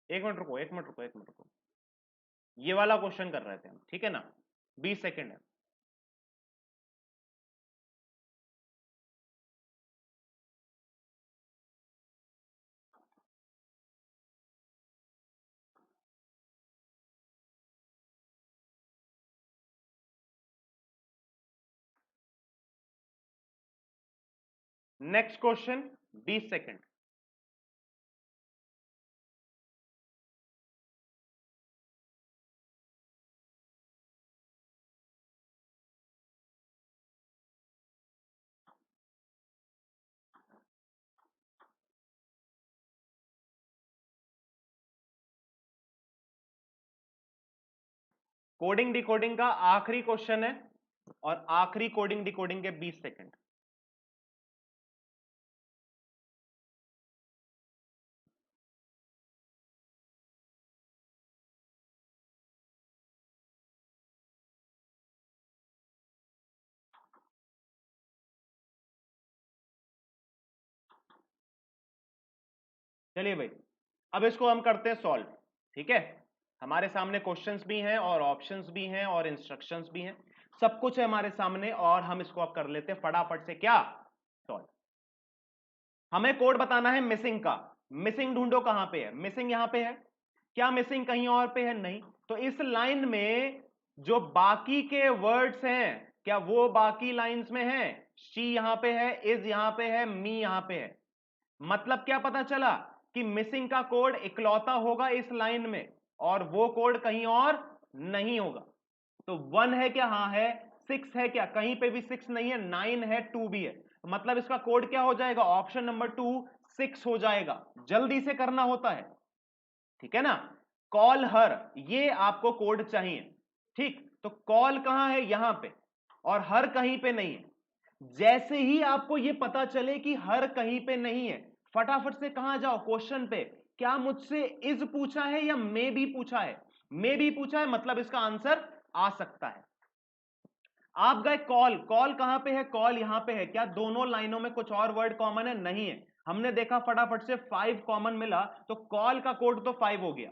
एक मिनट रुको, एक मिनट रुको, एक मिनट रुको। ये वाला क्वेश्चन कर रहे थे हम, ठीक है ना? 20 सेकंड है। Next question 20 second. Coding decoding का आखिरी क्वेश्चन है, और आखिरी कोडिंग डिकोडिंग के 20 सेकंड। चलिए भाई, अब इसको हम करते हैं सॉल्व। ठीक है, हमारे सामने क्वेश्चंस भी हैं और ऑप्शंस भी हैं और इंस्ट्रक्शंस भी हैं, सब कुछ है हमारे सामने, और हम इसको अब कर लेते हैं फटाफट से क्या, सॉल्व। हमें कोड बताना है मिसिंग का। मिसिंग ढूंढो, कहां पे है मिसिंग? यहां पे है। क्या मिसिंग कहीं और पे है? नहीं। तो इस लाइन में जो बाकी के वर्ड्स हैं, क्या वो बाकी लाइंस में है? शी यहां पे है, इज यहां पे है, मी यहां पे है। मतलब क्या पता चला कि मिसिंग का कोड इकलौता होगा इस लाइन में, और वो कोड कहीं और नहीं होगा। तो 1 है क्या? हाँ है। 6 है क्या? कहीं पे भी 6 नहीं है। 9 है, 2 भी है। मतलब इसका कोड क्या हो जाएगा? ऑप्शन नंबर 2 6 हो जाएगा। जल्दी से करना होता है, ठीक है ना? कॉल हर, ये आपको कोड चाहिए। ठीक, तो कॉल कहां है? यहां पे, और हर कहीं पे नहीं है। जैसे ही आपको यह पता चले कि हर कहीं पे नहीं है, फटाफट से कहां जाओ? क्वेश्चन पे। क्या मुझसे इज पूछा है या मे भी पूछा है? मे भी पूछा है, मतलब इसका आंसर आ सकता है। आप गए कॉल, कॉल कहां पे है? कॉल यहां पे है। क्या दोनों लाइनों में कुछ और वर्ड कॉमन है? नहीं है। हमने देखा फटाफट से 5 कॉमन मिला, तो कॉल का कोड तो 5 हो गया।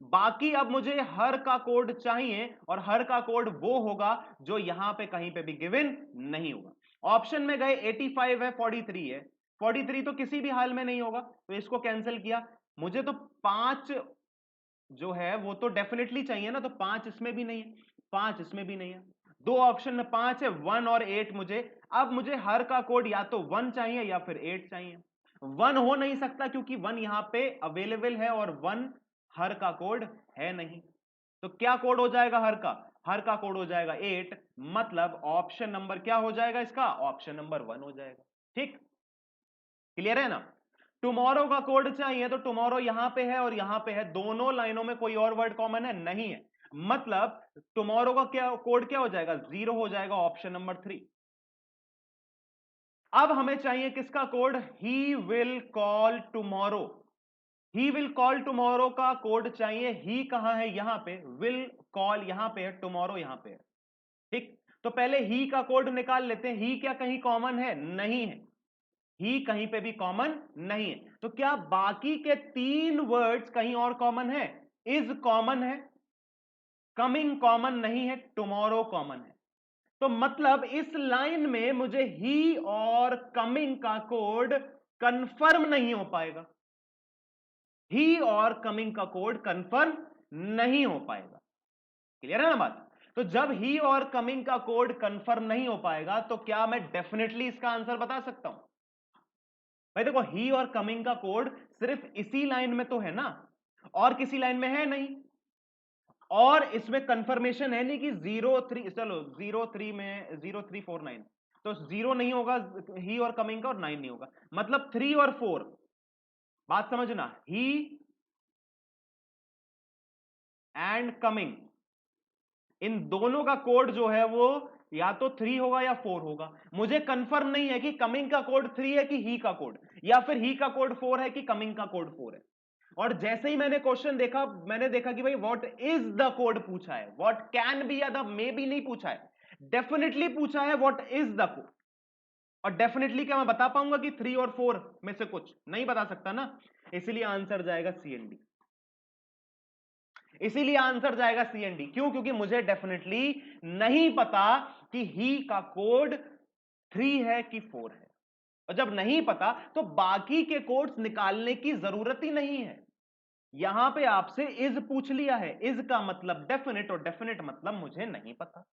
बाकी अब मुझे हर का कोड चाहिए, और हर का कोड वो होगा जो यहां पे कहीं पे भी गिवन नहीं होगा। ऑप्शन में गए 85 है, 43 है, 43 तो किसी भी हाल में नहीं होगा, तो इसको कैंसिल किया। मुझे तो 5 जो है वो तो डेफिनेटली चाहिए ना, तो 5 इसमें भी नहीं है, 5 इसमें भी नहीं है। दो ऑप्शन में 5 है, 1 और 8 मुझे। अब मुझे हर का कोड या तो 1 चाहिए या फिर 8 चाहिए। 1 हो नहीं सकता क्योंकि 1 यहां पे अवेलेबल है और 1 हर का कोड है नहीं। तो क्या कोड हो जाएगा हर का? हर का कोड हो जाएगा 8, मतलब ऑप्शन नंबर क्या हो जाएगा इसका? ऑप्शन नंबर 1 हो जाएगा। ठीक, क्लियर है ना? टुमारो का कोड चाहिए, तो टुमारो यहां पे है और यहां पे है, दोनों लाइनों में कोई और वर्ड कॉमन है नहीं है, मतलब टुमारो का क्या कोड क्या हो जाएगा? 0 हो जाएगा, ऑप्शन नंबर 3। अब हमें चाहिए किसका code? He will call tomorrow. He will call tomorrow का कोड चाहिए। ही कहां है? यहां पे। विल कॉल यहां पे है, टुमारो यहां पे है। ठीक, तो पहले ही का कोड निकाल लेते हैं। ही क्या कहीं कॉमन है? नहीं है, ही कहीं पे भी कॉमन नहीं है। तो क्या बाकी के 3 वर्ड्स कहीं और कॉमन है? इज कॉमन है, कमिंग कॉमन नहीं है, टुमारो कॉमन है। तो मतलब इस लाइन में मुझे ही और कमिंग का कोड कंफर्म नहीं हो पाएगा। ही और कमिंग का कोड कंफर्म नहीं हो पाएगा। क्लियर है ना बात? तो जब ही और कमिंग का कोड कंफर्म नहीं हो पाएगा, तो क्या मैं डेफिनेटली इसका आंसर बता सकता हूं? भाई देखो, ही और कमिंग का कोड सिर्फ इसी लाइन में तो है ना, और किसी लाइन में है नहीं, और इसमें कंफर्मेशन है नहीं कि 03, चलो 03 में 0349, तो 0 नहीं होगा ही और कमिंग का, और 9 नहीं होगा, मतलब 3 और 4। बात समझना, ही एंड कमिंग, इन दोनों का कोड जो है वो या तो 3 होगा या 4 होगा। मुझे कंफर्म नहीं है कि कमिंग का कोड 3 है कि ही का कोड, या फिर ही का कोड 4 है कि कमिंग का कोड 4 है। और जैसे ही मैंने क्वेश्चन देखा, मैंने देखा कि भाई व्हाट इज द कोड पूछा है, व्हाट कैन बी या द मे बी नहीं पूछा है, डेफिनेटली पूछा है व्हाट इज द कोड। और डेफिनेटली क्या मैं बता पाऊंगा कि 3 और 4 में से कुछ? नहीं बता सकता ना, इसीलिए आंसर जाएगा सी एंड डी। इसीलिए आंसर जाएगा सी एंड डी। क्यों? क्योंकि मुझे डेफिनेटली नहीं पता कि ही का कोड 3 है कि 4 है, और जब नहीं पता तो बाकी के कोड्स निकालने की जरूरत ही नहीं है। यहां पे आपसे इज पूछ लिया है, इज का मतलब डेफिनेट, और डेफिनेट मतलब मुझे नहीं पता।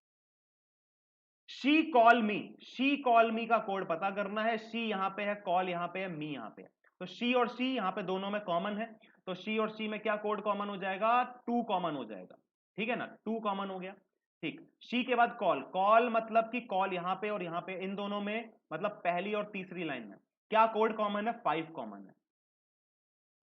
She call me, she call मी का कोड पता करना है। शी यहां पे है, कॉल यहां पे है, मी यहां पे है, तो शी और शी यहां पे दोनों में कॉमन है, तो शी और शी में क्या कोड कॉमन हो जाएगा? 2 कॉमन हो जाएगा। ठीक है ना, 2 कॉमन हो गया। ठीक, शी के बाद कॉल, कॉल मतलब कि कॉल यहां पे और यहां पे, इन दोनों में मतलब पहली और तीसरी लाइन में क्या कोड कॉमन है? 5 कॉमन है।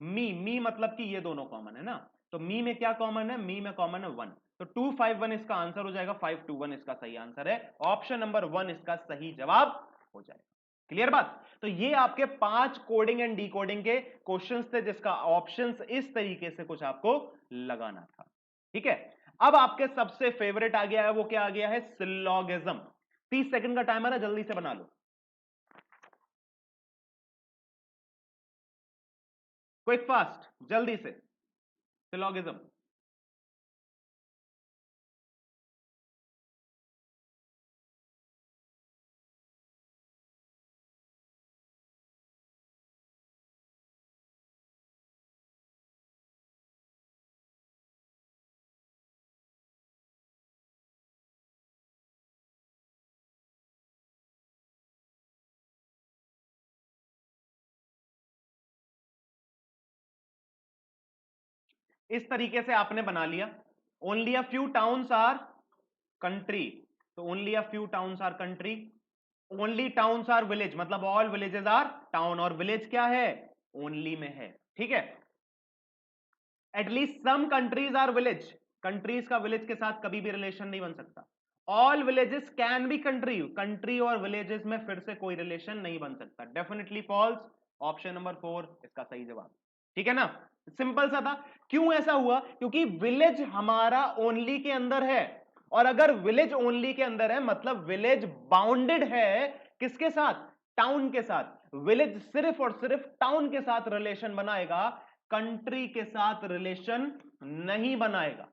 मी मतलब कि ये दोनों कॉमन है ना, तो मी में क्या कॉमन है? मी में कॉमन है 1, तो 251 इसका आंसर हो जाएगा, 521 इसका सही आंसर है, ऑप्शन नंबर 1 इसका सही जवाब हो जाएगा। क्लियर बात? तो ये आपके 5 कोडिंग एंड डिकोडिंग के क्वेश्चंस थे, जिसका ऑप्शंस इस तरीके से कुछ आपको लगाना था। ठीक है, अब आपके सबसे फेवरेट आ गया है, वो क्या आ गया है? सिलोगिज्म। 30 सेकंड का टाइमर है, जल्दी से बना लो, क्विक फास्ट, जल्दी से। सिलोगिज्म। इस तरीके से आपने बना लिया। Only a few towns are country, तो only a few towns are country. Only towns are village, मतलब ऑल विलेजेस आर टाउन, और विलेज क्या है? ओनली में है। ठीक है, at least some countries are village, countries का विलेज के साथ कभी भी रिलेशन नहीं बन सकता। All villages can be country, country और विलेजेस में फिर से कोई रिलेशन नहीं बन सकता, डेफिनेटली फॉल्स, ऑप्शन नंबर 4 इसका सही जवाब। ठीक है ना, सिंपल सा था। क्यों ऐसा हुआ? क्योंकि विलेज हमारा ओनली के अंदर है, और अगर विलेज ओनली के अंदर है मतलब विलेज बाउंडेड है किसके साथ? टाउन के साथ। विलेज सिर्फ और सिर्फ टाउन के साथ रिलेशन बनाएगा, कंट्री के साथ रिलेशन नहीं बनाएगा।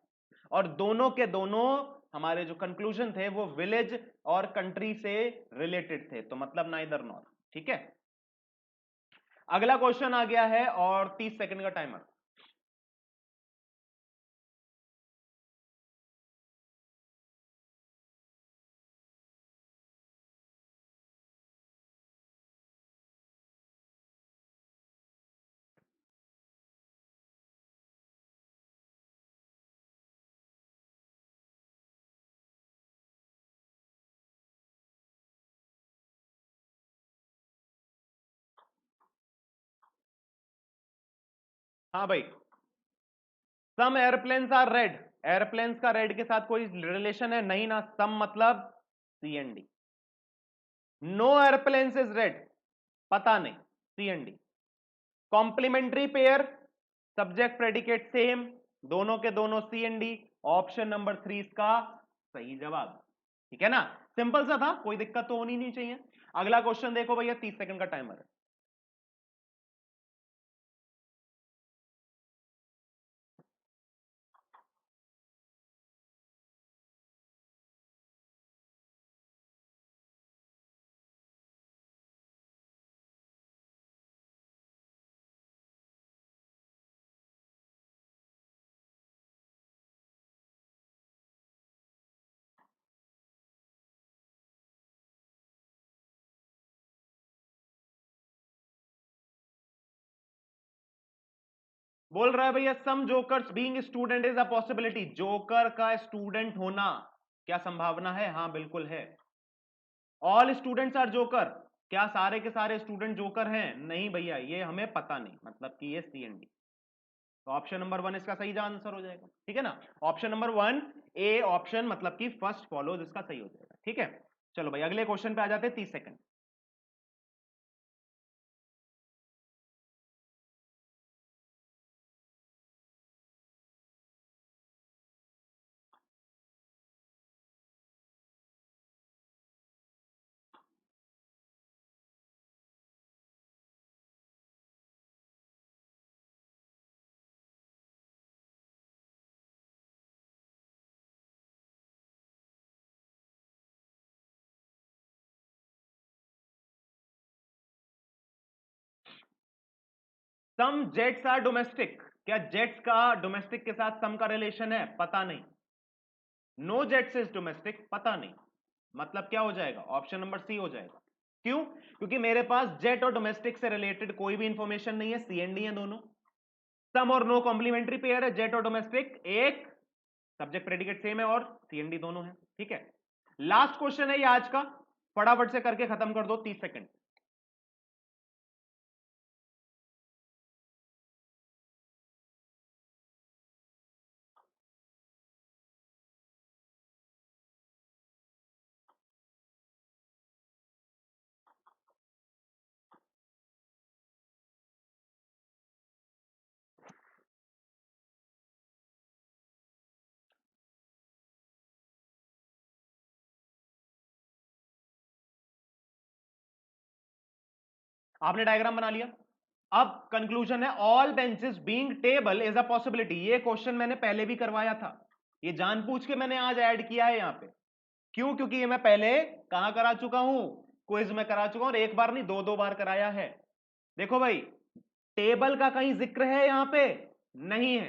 और दोनों के दोनों हमारे जो कंक्लूजन थे वो विलेज और कंट्री से रिलेटेड थे, तो मतलब नाइदर नॉर। ठीक है, अगला क्वेश्चन आ गया है और 30 सेकंड का टाइमर। हाँ भाई, some airplanes are red, airplanes का रेड के साथ कोई रिलेशन है नहीं ना, सम मतलब CND. No airplanes is red, पता नहीं, CND. Complementary pair, subject predicate same, दोनों के दोनों सीएनडी, ऑप्शन नंबर 3 इसका सही जवाब। ठीक है ना, सिंपल सा था, कोई दिक्कत तो होनी नहीं चाहिए। अगला क्वेश्चन देखो भैया, 30 सेकंड का टाइमर है। बोल रहा है भैया some jokers being student is a possibility, joker का स्टूडेंट होना क्या संभावना है? हाँ बिल्कुल है। ऑल स्टूडेंट्स आर जोकर, क्या सारे के सारे स्टूडेंट जोकर हैं? नहीं भैया, ये हमें पता नहीं, मतलब कि ये सीएनडी। तो ऑप्शन नंबर 1 इसका सही आंसर हो जाएगा। ठीक है ना, ऑप्शन नंबर 1 ए ऑप्शन, मतलब कि फर्स्ट फॉलोज, इसका सही हो जाएगा। ठीक है, चलो भाई अगले क्वेश्चन पे आ जाते हैं, 30 second. Some jets are domestic, क्या जेट्स का डोमेस्टिक के साथ सम का रिलेशन है? पता नहीं। नो जेट्स इज डोमेस्टिक, पता नहीं, मतलब क्या हो जाएगा? ऑप्शन नंबर सी हो जाएगा। क्यों? क्योंकि मेरे पास जेट और डोमेस्टिक से रिलेटेड कोई भी इंफॉर्मेशन नहीं है, सीएनडी है दोनों। सम और नो कॉम्प्लीमेंट्री पेयर है, जेट और डोमेस्टिक, एक सब्जेक्ट प्रेडिकेट सेम है और सीएनडी दोनों है। ठीक है, लास्ट क्वेश्चन है ये आज का, फटाफट से करके खत्म कर दो, 30 सेकंड। आपने डायग्राम बना लिया, अब कंक्लूजन है all benches being table is a possibility. ये क्वेश्चन मैंने पहले भी करवाया था, ये जानबूझ के मैंने आज ऐड किया है यहां पे। क्यों? क्योंकि ये मैं पहले कहां करा चुका हूं, क्विज में करा चुका हूं, और एक बार नहीं दो दो बार कराया है। देखो भाई, टेबल का कहीं जिक्र है यहां पे? नहीं है,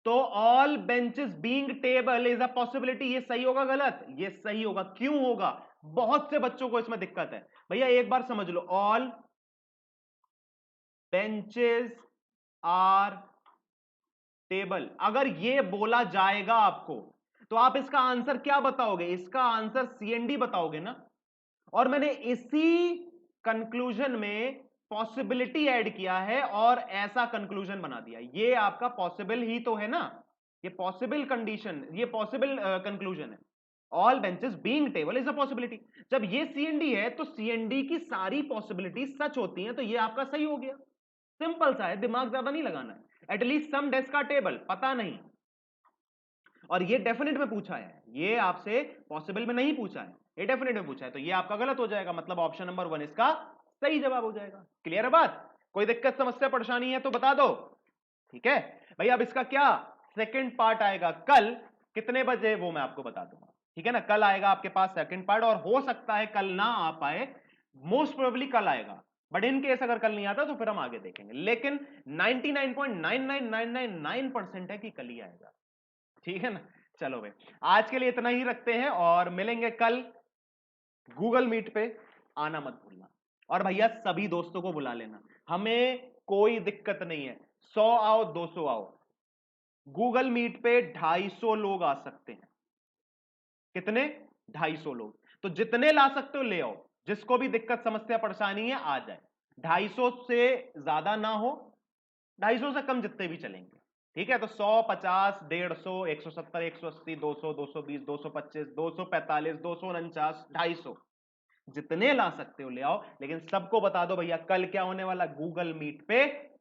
तो all benches being table is a possibility, ये सही होगा गलत? ये सही होगा। क्यों होगा? बहुत से बच्चों को इसमें दिक्कत है भैया, एक बार समझ लो, ऑल बेंचेस आर टेबल, अगर ये बोला जाएगा आपको तो आप इसका आंसर क्या बताओगे? इसका आंसर सीएनडी बताओगे ना। और मैंने इसी कंक्लूजन में पॉसिबिलिटी ऐड किया है और ऐसा कंक्लूजन बना दिया, ये आपका पॉसिबल ही तो है ना, ये पॉसिबल कंडीशन, ये पॉसिबल कंक्लूजन है। All benches being table is a possibility, जब ये सीएनडी है तो सीएनडी की सारी पॉसिबिलिटी सच होती हैं, तो ये आपका सही हो गया। सिंपल सा है, दिमाग ज्यादा नहीं लगाना है। एटलीस्ट सम डेस्क का टेबल पता नहीं, और ये डेफिनेट में पूछा है, ये आपसे पॉसिबल में नहीं पूछा है, ये डेफिनेट में पूछा है, तो ये आपका गलत हो जाएगा, मतलब ऑप्शन नंबर 1 इसका सही जवाब हो जाएगा। क्लियर है बात? कोई दिक्कत समस्या परेशानी है तो बता दो। ठीक है भाई, अब इसका क्या सेकंड पार्ट आएगा कल कितने बजे, वो मैं आपको बता दूंगा। ठीक है ना, कल आएगा आपके पास सेकंड पार्ट, और हो सकता है कल ना आ पाए, मोस्ट प्रोबेबली कल आएगा, बट इन केस अगर कल नहीं आता तो फिर हम आगे देखेंगे, लेकिन 99.99999% है कि कल ही आएगा। ठीक है ना, चलो भाई आज के लिए इतना ही रखते हैं और मिलेंगे कल। गूगल मीट पे आना मत भूलना, और भैया सभी दोस्तों को बुला लेना, हमें कोई दिक्कत नहीं है, 100 आओ 200 आओ। गूगल मीट पे 250 लोग आ सकते हैं। कितने? 250 लोग। तो जितने ला सकते हो ले आओ, जिसको भी दिक्कत समस्या परेशानी है आ जाए। 250 से ज्यादा ना हो, 250 से कम जितने भी चलेंगे। ठीक है, तो 100, 50, 150, 170, 180, 200, 220, 225, 245, 249, 250, जितने ला सकते हो ले आओ, लेकिन सबको बता दो भैया कल क्या होने वाला, गूगल मीट पे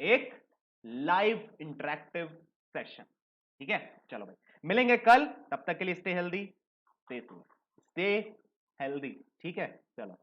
एक लाइव इंटरेक्टिव सेशन। ठीक है, चलो भाई मिलेंगे कल, तब तक के लिए स्टे हेल्दी, स्टे हेल्दी। ठीक है, चलो।